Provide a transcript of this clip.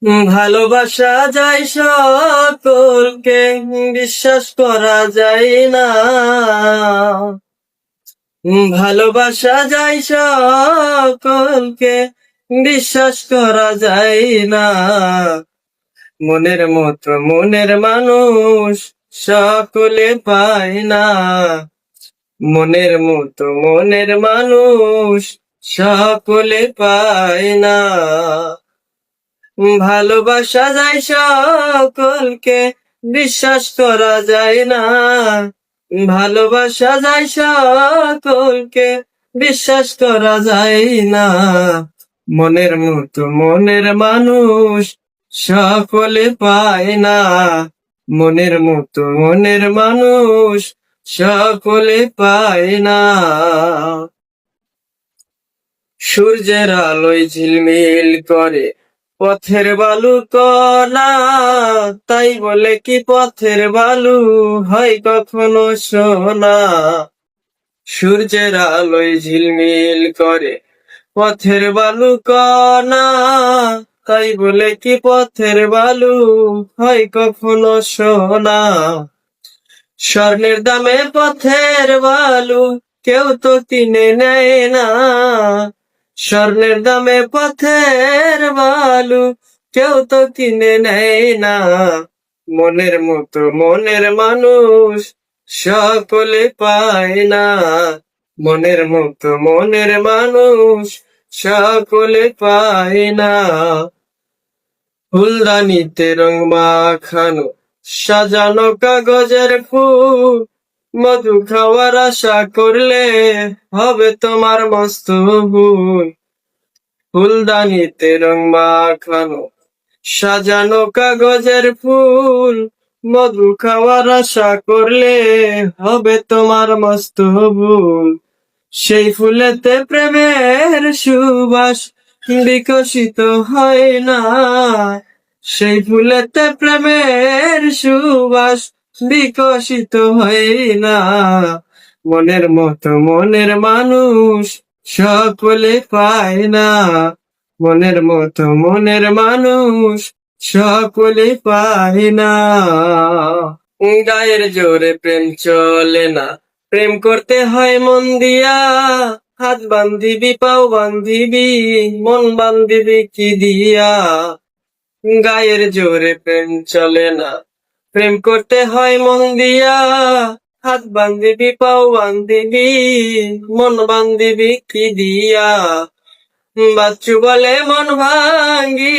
ভালোবাসা যায় সকলকে, বিশ্বাস করা যায় না। ভালোবাসা যায় সকলকে, বিশ্বাস করা যায় না। মনের মতো মনের মানুষ সকলে পায় না। মনের মতো মনের মানুষ সকলে পায় না। ভালোবাসা যায় সকলকে, বিশ্বাস করা যায় না। ভালোবাসা যায় সকলকে, বিশ্বাস করা যায় না। মনের মতো মনের মানুষ সকলে পায় না। মনের মতো মনের মানুষ সকলে পায় না। সূর্যের আলোয় ঝিলমিল করে পথের বালু কণা, তাই বলে কি পথের বালু হয় কখনো সোনা? সূর্যের আলোয় ঝিলমিল করে পথের বালু কণা, তাই বলে কি পথের বালু হয় কখনো সোনা? স্বর্ণের দামে পথের বালু কেউ তো কিনে নেয় না। স্বর্ণের দামে পথের বালু কেউ তো কিনে নেয় না। মনের মতো মনের মানুষ সকলে পায় না। মনের মতো মনের মানুষ সকলে পায় না। ফুলদানিতে রং মাখানো সাজানো কাগজের ফুল, মধু খাওয়ার আশা করলে হবে তোমার মস্ত ভুল। ফুলদানিতে রং মাখানো সাজানো কাগজের ফুল, মধু খাওয়ার আশা করলে হবে তোমার মস্ত ভুল। সেই ফুলেতে প্রেমের সুবাস বিকশিত হয় না। সেই ফুলেতে প্রেমের সুবাস বিকশিত হয় না। মনের মতো মনের মানুষ সকলে পায় না। মনের মতো মনের মানুষ সকলে পায় না। গায়ের জোরে প্রেম চলে না, প্রেম করতে হয় মন দিয়া। হাত বান্ধিবি পাও বান্ধিবি, মন বান্ধিবি কি দিয়া? গায়ের জোরে প্রেম চলে না, প্রেম করতে হয় মন দিয়া। হাত বান্ধিবি পাও বান্ধিবি, মন বান্ধিবি কি দিয়া? বাচ্চু বলে মন ভাঙ্গি